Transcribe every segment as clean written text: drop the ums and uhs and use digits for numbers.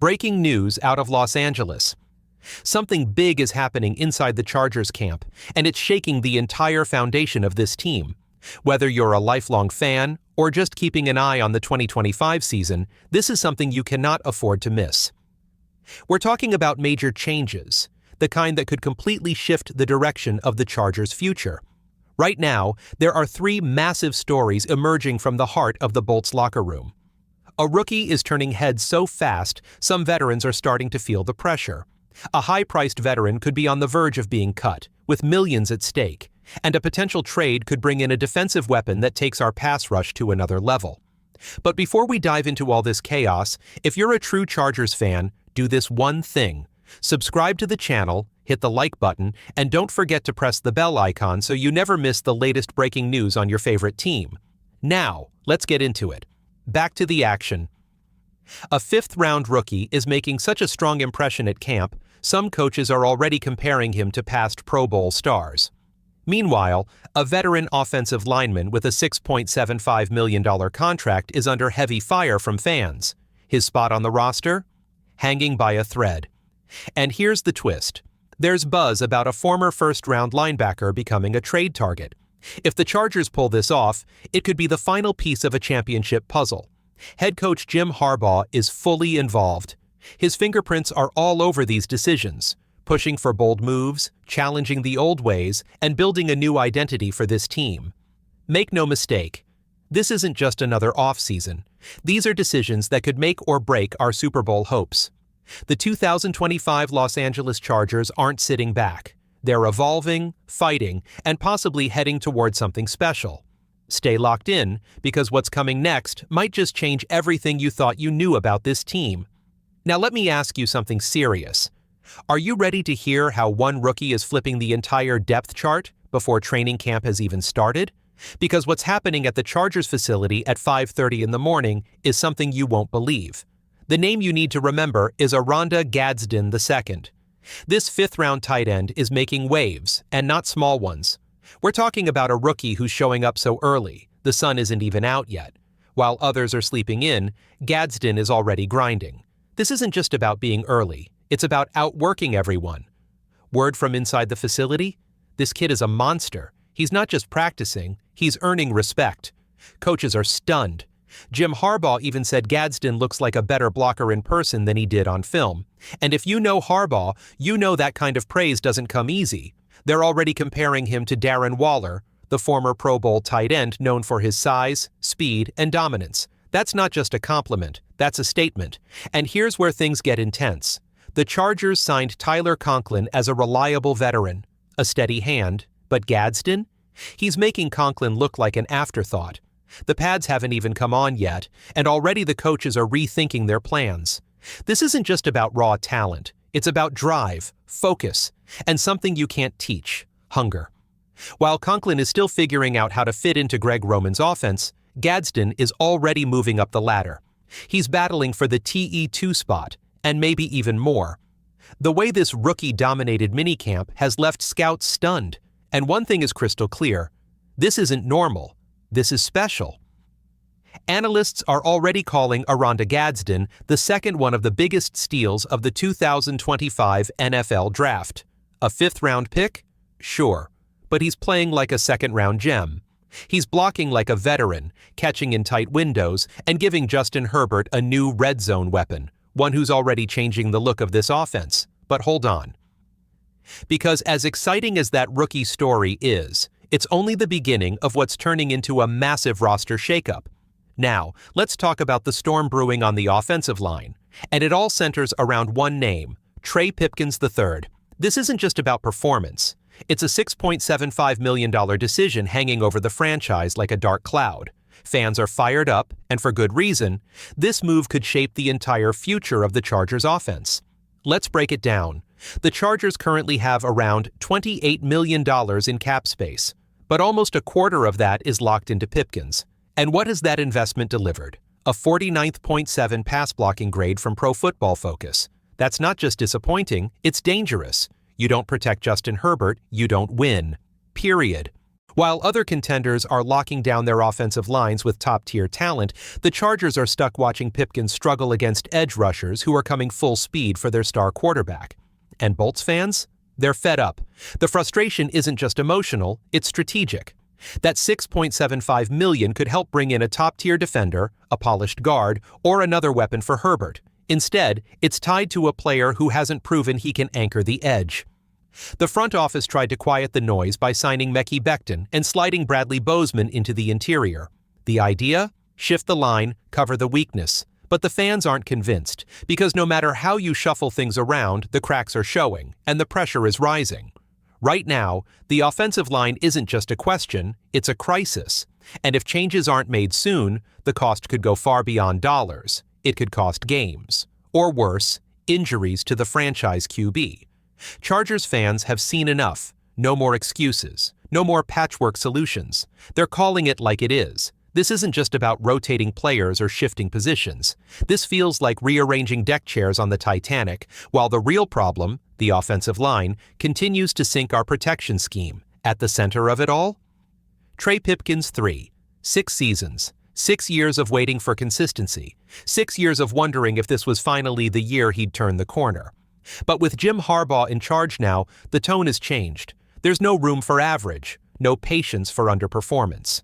Breaking news out of Los Angeles. Something big is happening inside the Chargers camp, and it's shaking the entire foundation of this team. Whether you're a lifelong fan or just keeping an eye on the 2025 season, this is something you cannot afford to miss. We're talking about major changes, the kind that could completely shift the direction of the Chargers' future. Right now, there are three massive stories emerging from the heart of the Bolts locker room. A rookie is turning heads so fast, some veterans are starting to feel the pressure. A high-priced veteran could be on the verge of being cut, with millions at stake, and a potential trade could bring in a defensive weapon that takes our pass rush to another level. But before we dive into all this chaos, if you're a true Chargers fan, do this one thing. Subscribe to the channel, hit the like button, and don't forget to press the bell icon so you never miss the latest breaking news on your favorite team. Now, let's get into it. Back to the action. A fifth-round rookie is making such a strong impression at camp, some coaches are already comparing him to past Pro Bowl stars. Meanwhile, a veteran offensive lineman with a $6.75 million contract is under heavy fire from fans. His spot on the roster? Hanging by a thread. And here's the twist. There's buzz about a former first-round linebacker becoming a trade target. If the Chargers pull this off, it could be the final piece of a championship puzzle. Head coach Jim Harbaugh is fully involved. His fingerprints are all over these decisions, pushing for bold moves, challenging the old ways, and building a new identity for this team. Make no mistake, this isn't just another offseason. These are decisions that could make or break our Super Bowl hopes. The 2025 Los Angeles Chargers aren't sitting back. They're evolving, fighting, and possibly heading toward something special. Stay locked in, because what's coming next might just change everything you thought you knew about this team. Now let me ask you something serious. Are you ready to hear how one rookie is flipping the entire depth chart before training camp has even started? Because what's happening at the Chargers facility at 5:30 in the morning is something you won't believe. The name you need to remember is Oronde Gadsden II. This fifth-round tight end is making waves, and not small ones. We're talking about a rookie who's showing up so early, the sun isn't even out yet. While others are sleeping in, Gadsden is already grinding. This isn't just about being early, it's about outworking everyone. Word from inside the facility? This kid is a monster. He's not just practicing, he's earning respect. Coaches are stunned. Jim Harbaugh even said Gadsden looks like a better blocker in person than he did on film. And if you know Harbaugh, you know that kind of praise doesn't come easy. They're already comparing him to Darren Waller, the former Pro Bowl tight end known for his size, speed, and dominance. That's not just a compliment, that's a statement. And here's where things get intense. The Chargers signed Tyler Conklin as a reliable veteran, a steady hand, but Gadsden? He's making Conklin look like an afterthought. The pads haven't even come on yet, and already the coaches are rethinking their plans. This isn't just about raw talent. It's about drive, focus, and something you can't teach, hunger. While Conklin is still figuring out how to fit into Greg Roman's offense, Gadsden is already moving up the ladder. He's battling for the TE2 spot, and maybe even more. The way this rookie-dominated minicamp has left scouts stunned. And one thing is crystal clear. This isn't normal. This is special. Analysts are already calling Oronde Gadsden the second one of the biggest steals of the 2025 NFL Draft. A fifth-round pick? Sure. But he's playing like a second-round gem. He's blocking like a veteran, catching in tight windows, and giving Justin Herbert a new red zone weapon, one who's already changing the look of this offense. But hold on. Because as exciting as that rookie story is, it's only the beginning of what's turning into a massive roster shakeup. Now, let's talk about the storm brewing on the offensive line. And it all centers around one name, Trey Pipkins III. This isn't just about performance. It's a $6.75 million decision hanging over the franchise like a dark cloud. Fans are fired up, and for good reason. This move could shape the entire future of the Chargers offense. Let's break it down. The Chargers currently have around $28 million in cap space, but almost a quarter of that is locked into Pipkins. And what has that investment delivered? A 49.7 pass blocking grade from Pro Football Focus. That's not just disappointing, it's dangerous. You don't protect Justin Herbert, you don't win. Period. While other contenders are locking down their offensive lines with top-tier talent, the Chargers are stuck watching Pipkins struggle against edge rushers who are coming full speed for their star quarterback. And Bolts fans? They're fed up. The frustration isn't just emotional, it's strategic. That $6.75 million could help bring in a top-tier defender, a polished guard, or another weapon for Herbert. Instead, it's tied to a player who hasn't proven he can anchor the edge. The front office tried to quiet the noise by signing Mekhi Becton and sliding Bradley Bozeman into the interior. The idea? Shift the line, cover the weakness. But the fans aren't convinced, because no matter how you shuffle things around, the cracks are showing, and the pressure is rising. Right now, the offensive line isn't just a question, it's a crisis. And if changes aren't made soon, the cost could go far beyond dollars. It could cost games. Or worse, injuries to the franchise QB. Chargers fans have seen enough. No more excuses. No more patchwork solutions. They're calling it like it is. This isn't just about rotating players or shifting positions. This feels like rearranging deck chairs on the Titanic, while the real problem, the offensive line, continues to sink our protection scheme. At the center of it all? Trey Pipkins 3. 6 seasons. 6 years of waiting for consistency. 6 years of wondering if this was finally the year he'd turn the corner. But with Jim Harbaugh in charge now, the tone has changed. There's no room for average, no patience for underperformance.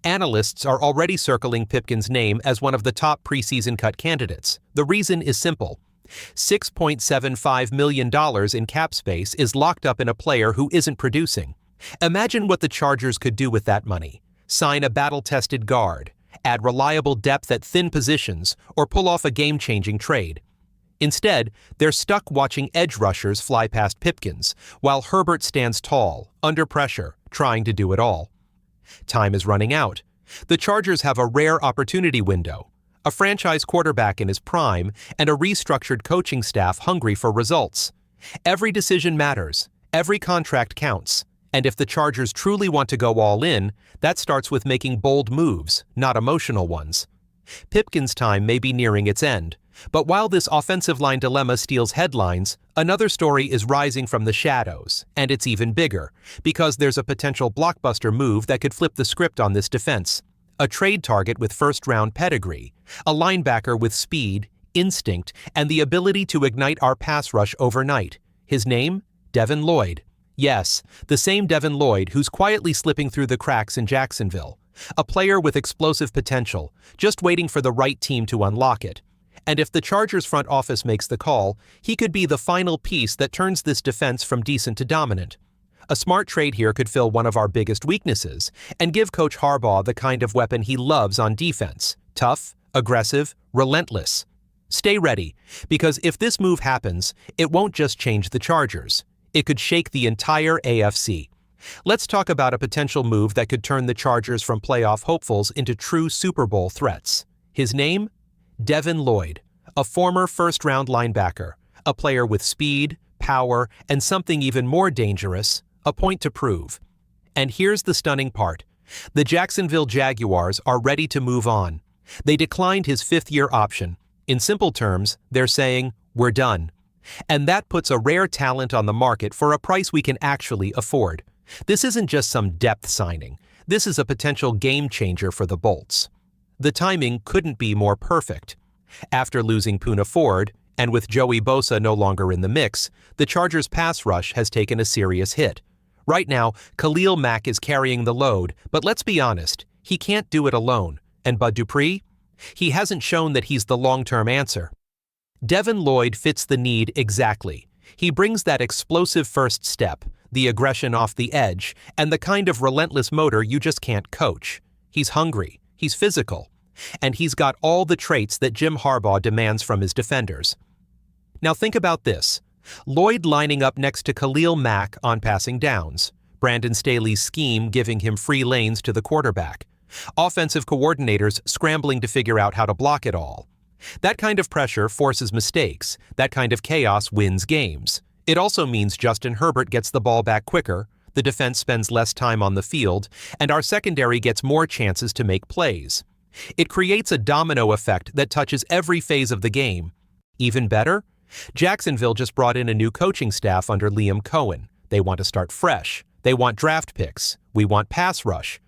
Analysts are already circling Pipkins' name as one of the top preseason cut candidates. The reason is simple. $6.75 million in cap space is locked up in a player who isn't producing. Imagine what the Chargers could do with that money. Sign a battle-tested guard, add reliable depth at thin positions, or pull off a game-changing trade. Instead, they're stuck watching edge rushers fly past Pipkins, while Herbert stands tall, under pressure, trying to do it all. Time is running out. The Chargers have a rare opportunity window, a franchise quarterback in his prime, and a restructured coaching staff hungry for results. Every decision matters, every contract counts, and if the Chargers truly want to go all in, that starts with making bold moves, not emotional ones. Pipkins' time may be nearing its end. But while this offensive line dilemma steals headlines, another story is rising from the shadows, and it's even bigger, because there's a potential blockbuster move that could flip the script on this defense. A trade target with first-round pedigree, a linebacker with speed, instinct, and the ability to ignite our pass rush overnight. His name? Devin Lloyd. Yes, the same Devin Lloyd who's quietly slipping through the cracks in Jacksonville. A player with explosive potential, just waiting for the right team to unlock it. And if the Chargers front office makes the call, he could be the final piece that turns this defense from decent to dominant. A smart trade here could fill one of our biggest weaknesses and give Coach Harbaugh the kind of weapon he loves on defense: tough, aggressive, relentless. Stay ready, because if this move happens, it won't just change the Chargers. It could shake the entire AFC. Let's talk about a potential move that could turn the Chargers from playoff hopefuls into true Super Bowl threats. His name? Devin Lloyd, a former first-round linebacker, a player with speed, power, and something even more dangerous, a point to prove. And here's the stunning part. The Jacksonville Jaguars are ready to move on. They declined his 5th-year option. In simple terms, they're saying, we're done. And that puts a rare talent on the market for a price we can actually afford. This isn't just some depth signing. This is a potential game-changer for the Bolts. The timing couldn't be more perfect. After losing Poona Ford, and with Joey Bosa no longer in the mix, the Chargers' pass rush has taken a serious hit. Right now, Khalil Mack is carrying the load, but let's be honest, he can't do it alone. And Bud Dupree? He hasn't shown that he's the long-term answer. Devin Lloyd fits the need exactly. He brings that explosive first step, the aggression off the edge, and the kind of relentless motor you just can't coach. He's hungry. He's physical, and he's got all the traits that Jim Harbaugh demands from his defenders. Now think about this. Lloyd lining up next to Khalil Mack on passing downs, Brandon Staley's scheme giving him free lanes to the quarterback, offensive coordinators scrambling to figure out how to block it all. That kind of pressure forces mistakes. That kind of chaos wins games. It also means Justin Herbert gets the ball back quicker, the defense spends less time on the field, and our secondary gets more chances to make plays. It creates a domino effect that touches every phase of the game. Even better, Jacksonville just brought in a new coaching staff under Liam Cohen. They want to start fresh. They want draft picks. We want pass rush.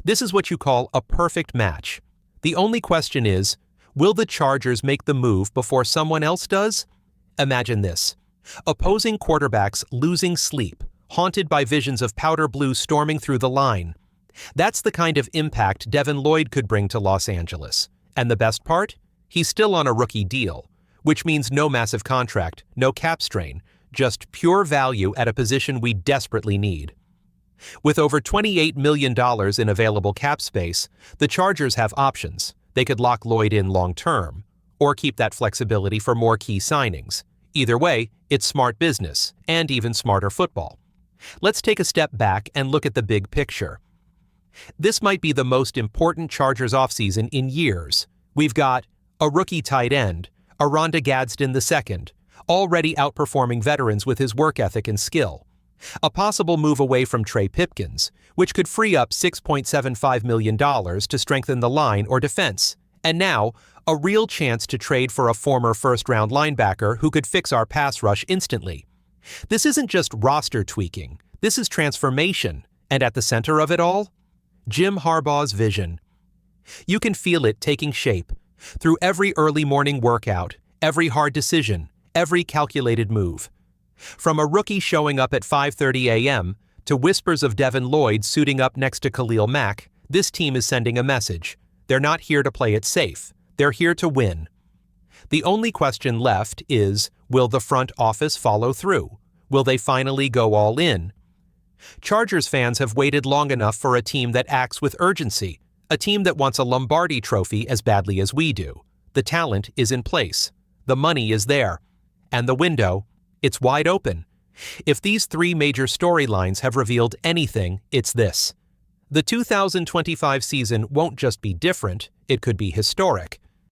This is what you call a perfect match. The only question is, will the Chargers make the move before someone else does? Imagine this. Opposing quarterbacks losing sleep, haunted by visions of powder blue storming through the line. That's the kind of impact Devin Lloyd could bring to Los Angeles. And the best part? He's still on a rookie deal, which means no massive contract, no cap strain, just pure value at a position we desperately need. With over $28 million in available cap space, the Chargers have options. They could lock Lloyd in long-term, or keep that flexibility for more key signings. Either way, it's smart business, and even smarter football. Let's take a step back and look at the big picture. This might be the most important Chargers offseason in years. We've got a rookie tight end, Rondé Gadsden II, already outperforming veterans with his work ethic and skill. A possible move away from Trey Pipkins, which could free up $6.75 million to strengthen the line or defense. And now, a real chance to trade for a former first-round linebacker who could fix our pass rush instantly. This isn't just roster tweaking. This is transformation. And at the center of it all, Jim Harbaugh's vision. You can feel it taking shape through every early morning workout, every hard decision, every calculated move. From a rookie showing up at 5:30 a.m. to whispers of Devin Lloyd suiting up next to Khalil Mack, this team is sending a message. They're not here to play it safe. They're here to win. The only question left is, will the front office follow through? Will they finally go all in? Chargers fans have waited long enough for a team that acts with urgency, a team that wants a Lombardi trophy as badly as we do. The talent is in place. The money is there. And the window, it's wide open. If these three major storylines have revealed anything, it's this. The 2025 season won't just be different, it could be historic.